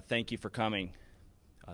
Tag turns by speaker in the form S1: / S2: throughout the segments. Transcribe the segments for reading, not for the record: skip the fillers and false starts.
S1: thank you for coming.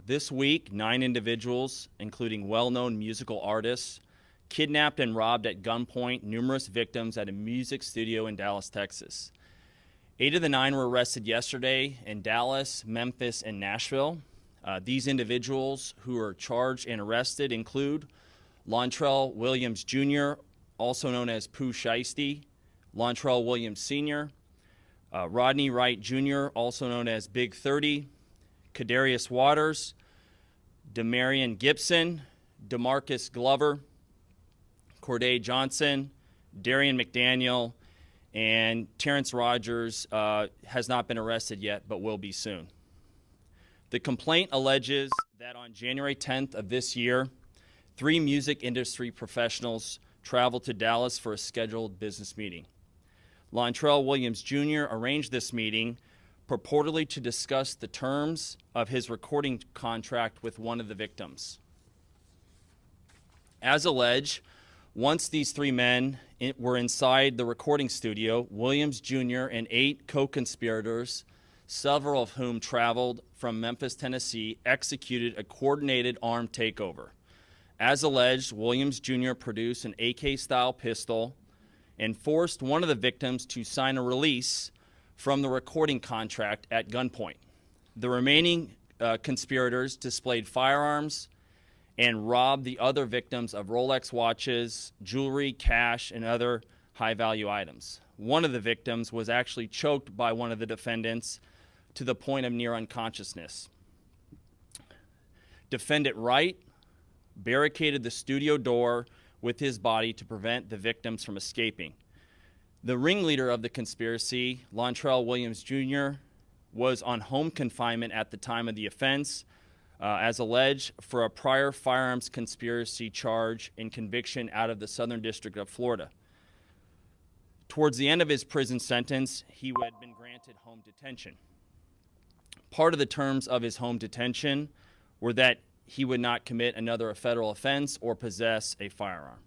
S1: This week, 9 individuals, including well-known musical artists, kidnapped and robbed at gunpoint numerous victims at a music studio in Dallas, Texas. 8 of the 9 were arrested yesterday in Dallas, Memphis, and Nashville. These individuals who are charged and arrested include Lontrell Williams Jr., also known as Pooh Shiesty, Lontrell Williams Sr., Rodney Wright Jr., also known as Big 30, Kadarius Waters, Demarion Gibson, DeMarcus Glover, Corday Johnson, Darian McDaniel, and Terrence Rogers has not been arrested yet, but will be soon. The complaint alleges that on January 10th of this year, 3 music industry professionals traveled to Dallas for a scheduled business meeting. Lontrell Williams Jr. arranged this meeting purportedly to discuss the terms of his recording contract with one of the victims. As alleged, once these 3 men were inside the recording studio, Williams Jr. and 8 co-conspirators, several of whom traveled from Memphis, Tennessee, executed a coordinated armed takeover. As alleged, Williams Jr. produced an AK-style pistol and forced one of the victims to sign a release from the recording contract at gunpoint. The remaining conspirators displayed firearms and robbed the other victims of Rolex watches, jewelry, cash, and other high-value items. One of the victims was actually choked by one of the defendants to the point of near unconsciousness. Defendant Wright barricaded the studio door with his body to prevent the victims from escaping. The ringleader of the conspiracy, Lontrell Williams Jr., was on home confinement at the time of the offense, as alleged, for a prior firearms conspiracy charge and conviction out of the Southern District of Florida. Towards the end of his prison sentence, he had been granted home detention. Part of the terms of his home detention were that he would not commit another federal offense or possess a firearm.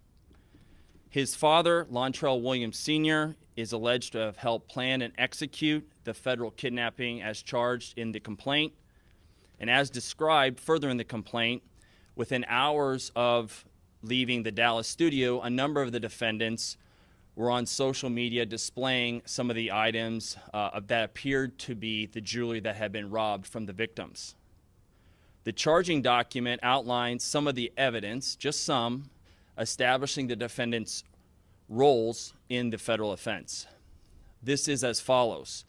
S1: His father, Lontrell Williams Sr., is alleged to have helped plan and execute the federal kidnapping as charged in the complaint. And as described further in the complaint, within hours of leaving the Dallas studio, a number of the defendants were on social media displaying some of the items that appeared to be the jewelry that had been robbed from the victims. The charging document outlines some of the evidence, just some, establishing the defendants' roles in the federal offense. This is as follows: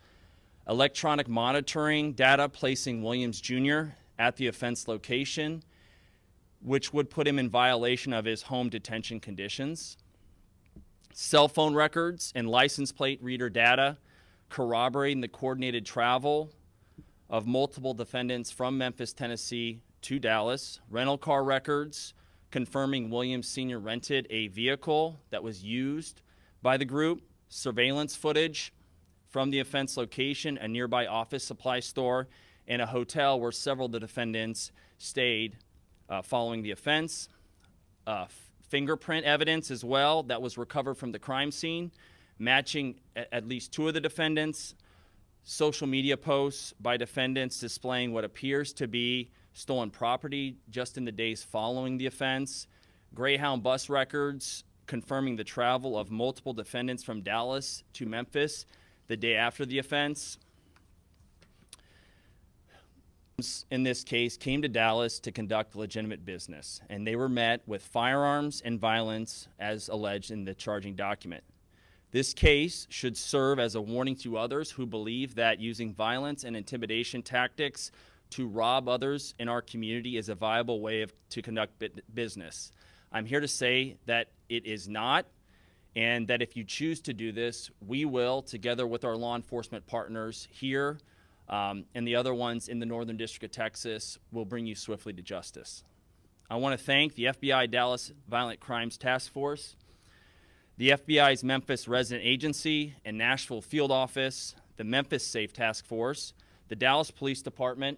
S1: electronic monitoring data placing Williams Jr. at the offense location, which would put him in violation of his home detention conditions. Cell phone records and license plate reader data corroborating the coordinated travel of multiple defendants from Memphis, Tennessee to Dallas. Rental car records confirming Williams Sr. rented a vehicle that was used by the group. Surveillance footage from the offense location, a nearby office supply store, and a hotel where several of the defendants stayed following the offense. Fingerprint evidence as well that was recovered from the crime scene, matching at least 2 of the defendants. Social media posts by defendants displaying what appears to be stolen property just in the days following the offense. Greyhound bus records confirming the travel of multiple defendants from Dallas to Memphis the day after the offense. In this case, came to Dallas to conduct legitimate business, and they were met with firearms and violence as alleged in the charging document. This case should serve as a warning to others who believe that using violence and intimidation tactics to rob others in our community is a viable way to conduct business. I'm here to say that it is not, and that if you choose to do this, we will, together with our law enforcement partners here and the other ones in the Northern District of Texas, will bring you swiftly to justice. I want to thank the FBI Dallas Violent Crimes Task Force, the FBI's Memphis Resident Agency and Nashville Field Office, the Memphis Safe Task Force, the Dallas Police Department,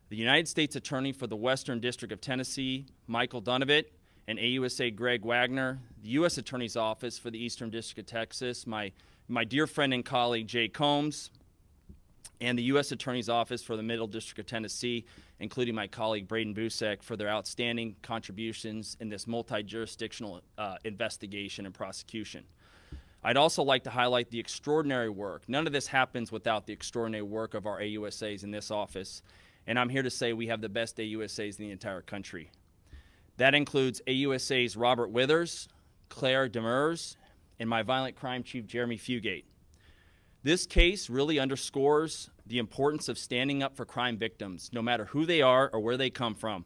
S1: the United States Attorney for the Western District of Tennessee, Michael Dunovit, and AUSA Greg Wagner, the U.S. Attorney's Office for the Eastern District of Texas, my dear friend and colleague Jay Combs, and the U.S. Attorney's Office for the Middle District of Tennessee, including my colleague Braden Busek, for their outstanding contributions in this multi-jurisdictional investigation and prosecution. I'd also like to highlight the extraordinary work. None of this happens without the extraordinary work of our AUSAs in this office, and I'm here to say we have the best AUSAs in the entire country. That includes AUSAs Robert Withers, Claire Demers, and my violent crime chief, Jeremy Fugate. This case really underscores the importance of standing up for crime victims, no matter who they are or where they come from,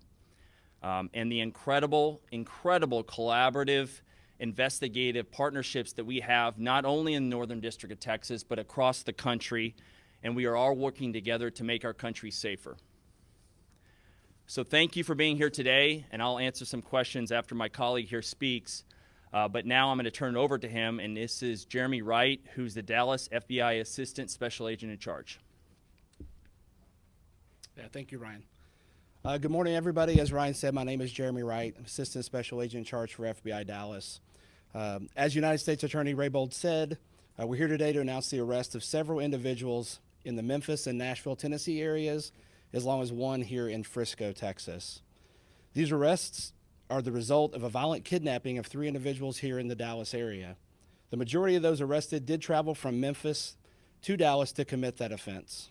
S1: and the incredible collaborative, investigative partnerships that we have, not only in the Northern District of Texas, but across the country, and we are all working together to make our country safer. So thank you for being here today, and I'll answer some questions after my colleague here speaks. But now I'm going to turn it over to him, and this is Jeremy Wright, who's the Dallas FBI Assistant Special Agent in charge.
S2: Yeah, thank you, Ryan. Good morning, everybody. As Ryan said, my name is Jeremy Wright. I'm Assistant Special Agent in charge for FBI Dallas. As United States Attorney Raybould said, we're here today to announce the arrest of several individuals in the Memphis and Nashville, Tennessee areas, as long as one here in Frisco, Texas. These arrests are the result of a violent kidnapping of 3 individuals here in the Dallas area. The majority of those arrested did travel from Memphis to Dallas to commit that offense.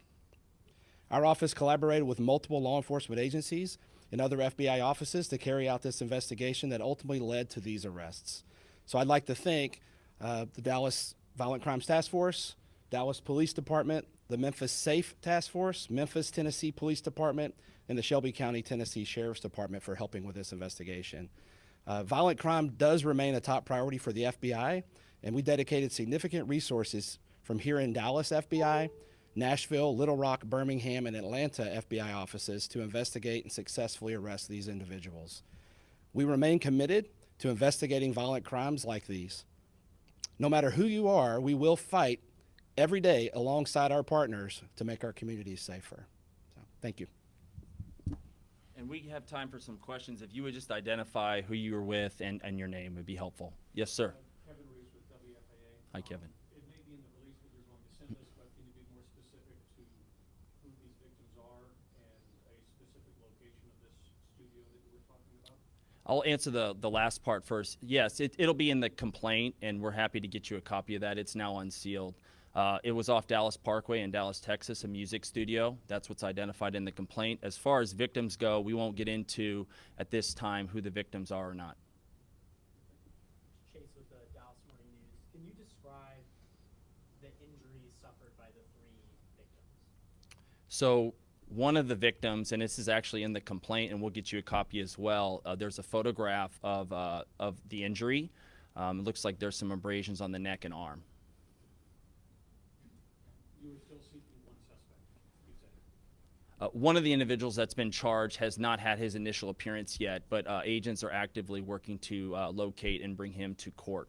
S2: Our office collaborated with multiple law enforcement agencies and other FBI offices to carry out this investigation that ultimately led to these arrests. So I'd like to thank the Dallas Violent Crimes Task Force, Dallas Police Department, the Memphis Safe Task Force, Memphis, Tennessee Police Department, and the Shelby County, Tennessee Sheriff's Department for helping with this investigation. Violent crime does remain a top priority for the FBI, and we dedicated significant resources from here in Dallas FBI, Nashville, Little Rock, Birmingham, and Atlanta FBI offices to investigate and successfully arrest these individuals. We remain committed to investigating violent crimes like these. No matter who you are, we will fight every day alongside our partners to make our communities safer. So, thank you.
S1: And we have time for some questions. If you would just identify who you were with and your name would be helpful. Yes, sir.
S3: Kevin Reese with WFAA.
S1: Hi, Kevin.
S3: It may be in the release that you're going to send us, but can you be more specific to who these victims are and a specific location of this studio that you were talking about?
S1: I'll answer the last part first. Yes, it'll be in the complaint, and we're happy to get you a copy of that. It's now unsealed. It was off Dallas Parkway in Dallas, Texas, a music studio. That's what's identified in the complaint. As far as victims go, we won't get into, at this time, who the victims are or not.
S4: Chase with the Dallas Morning News. Can you describe the injuries suffered by the 3 victims?
S1: So one of the victims, and this is actually in the complaint, and we'll get you a copy as well, there's a photograph of the injury. It looks like there's some abrasions on the neck and arm.
S3: You were still seeking one suspect, you said.
S1: One of the individuals that's been charged has not had his initial appearance yet, but agents are actively working to locate and bring him to court.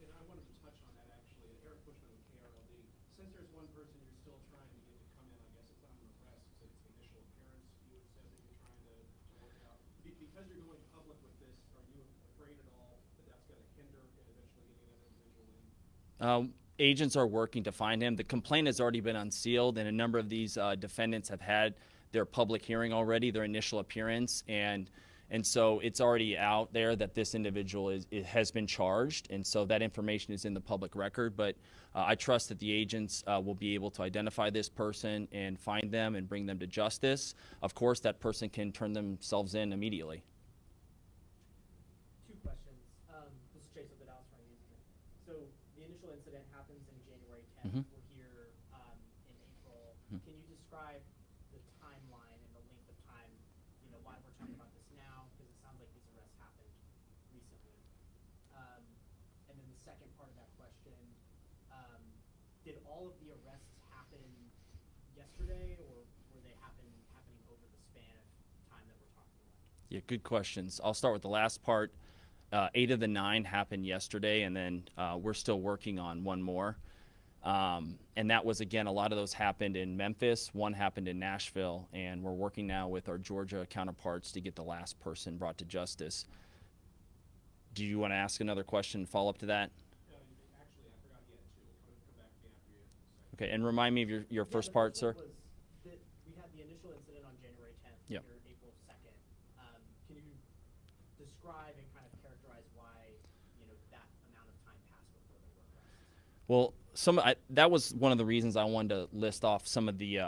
S3: And I wanted to touch on that actually. Eric Bushman with KRLD. Since there's one person you're still trying to get to come in, I guess it's not an arrest, it's an initial appearance. You had said that you're trying to work it out. Because you're going public with this, are you afraid at all that that's going to hinder and eventually getting that individual in?
S1: Agents are working to find him. The complaint has already been unsealed, and a number of these defendants have had their public hearing already, their initial appearance, and so it's already out there that this individual has been charged, and so that information is in the public record. But I trust that the agents will be able to identify this person and find them and bring them to justice. Of course, that person can turn themselves in immediately.
S4: 2 questions. This is Chase with the Dallas Morning News. So the initial incident happens in January 10th.
S1: Mm-hmm.
S4: We're here in April.
S1: Mm-hmm.
S4: Can you describe the timeline and the length of time, why we're talking about this now? Because it sounds like these arrests happened recently. And then the second part of that question, did all of the arrests happen yesterday, or were they happening over the span of time that we're talking about?
S1: Yeah, good questions. I'll start with the last part. 8 of the 9 happened yesterday, and then we're still working on one more. And that was, again, a lot of those happened in Memphis, one happened in Nashville, and we're working now with our Georgia counterparts to get the last person brought to justice. Do you want to ask another question, follow up to that?
S3: Actually, I forgot you had 2. Come back to me after you.
S1: Okay, and remind me of your first part, sir.
S4: We had the initial incident on January 10th,
S1: Yep.
S4: here April 2nd. Can you describe and kind of characterize why, that amount of time passed before there were arrests?
S1: Well, that was one of the reasons I wanted to list off some of the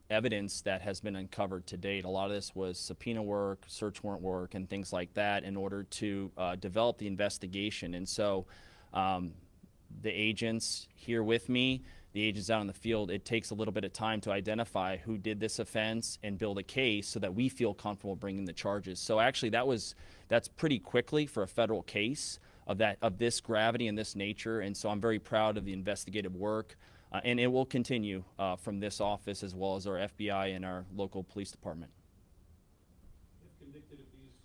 S1: evidence that has been uncovered to date. A lot of this was subpoena work, search warrant work, and things like that in order to develop the investigation. And so the agents here with me, the agents out in the field, it takes a little bit of time to identify who did this offense and build a case so that we feel comfortable bringing the charges. So actually that's pretty quickly for a federal case of this gravity and this nature. And so I'm very proud of the investigative work, and it will continue from this office as well as our FBI and our local police department.
S3: If convicted of these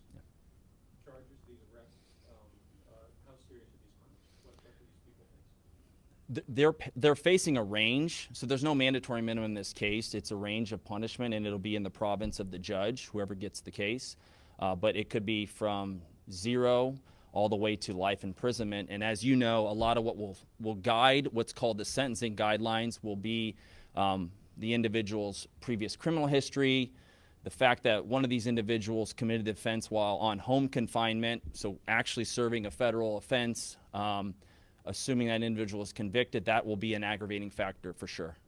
S3: charges, these arrests, how serious are these crimes? What do these people face?
S1: They're facing a range, so there's no mandatory minimum in this case. It's a range of punishment, and it'll be in the province of the judge, whoever gets the case. But it could be from 0 all the way to life imprisonment. And as you know, a lot of what will guide what's called the sentencing guidelines will be the individual's previous criminal history, the fact that one of these individuals committed the offense while on home confinement, so actually serving a federal offense. Assuming that individual is convicted, that will be an aggravating factor for sure.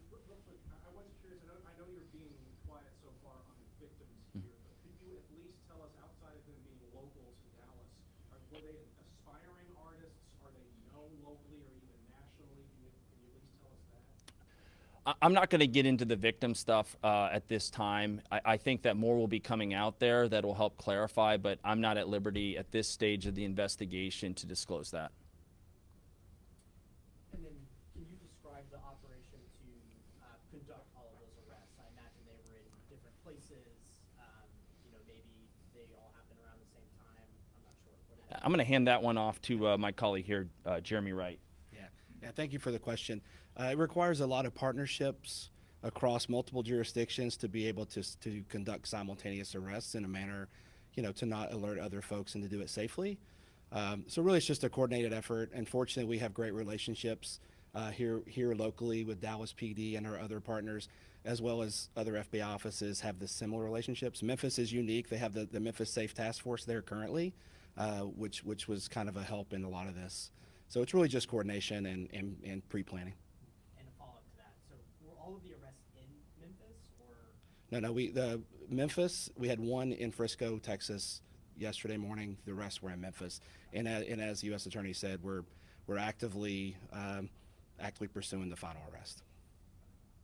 S3: Real quick, I was curious, I know you're being quiet so far on the victims here, but could you at least tell us, outside of them being local to Dallas, were they aspiring artists? Are they known locally or even nationally? Can you at least tell us that?
S1: I'm not going to get into the victim stuff at this time. I think that more will be coming out there that will help clarify, but I'm not at liberty at this stage of the investigation to disclose that.
S4: And then, can you describe the operation to conduct all of those arrests? I imagine they were in different places. Maybe they all happened around the same time. I'm not sure.
S1: I'm going to hand that one off to my colleague here, Jeremy Wright.
S2: Yeah, thank you for the question. It requires a lot of partnerships across multiple jurisdictions to be able to conduct simultaneous arrests in a manner, to not alert other folks and to do it safely. So really it's just a coordinated effort. And fortunately, we have great relationships here locally with Dallas PD and our other partners, as well as other FBI offices have the similar relationships. Memphis is unique. They have the Memphis Safe Task Force there currently, which was kind of a help in a lot of this. So it's really just coordination and pre-planning.
S4: And a follow-up to that. So were all of the arrests in Memphis, or?
S2: No, Memphis, we had one in Frisco, Texas yesterday morning. The rest were in Memphis. And as the U.S. Attorney said, we're actively pursuing the final arrest.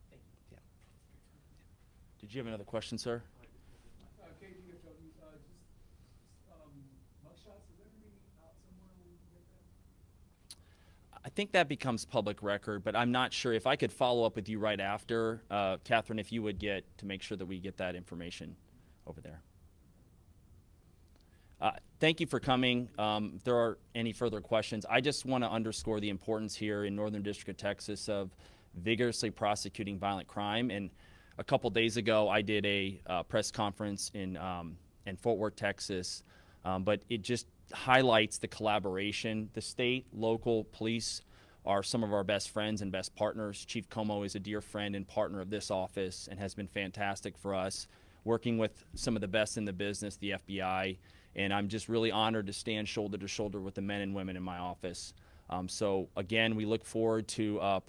S4: Thank you.
S2: Yeah.
S1: Did you have another question, sir?
S3: Kate, you get mugshots, is that going to be out somewhere where we can get that?
S1: I think that becomes public record, but I'm not sure. If I could follow up with you right after, Catherine, if you would get to make sure that we get that information over there. Thank you for coming. If there are any further questions, I just want to underscore the importance here in Northern District of Texas of vigorously prosecuting violent crime. And a couple days ago, I did a press conference in Fort Worth, Texas, but it just highlights the collaboration. The state, local police are some of our best friends and best partners. Chief Como is a dear friend and partner of this office and has been fantastic for us, working with some of the best in the business, the FBI, and I'm just really honored to stand shoulder to shoulder with the men and women in my office. So again, we look forward to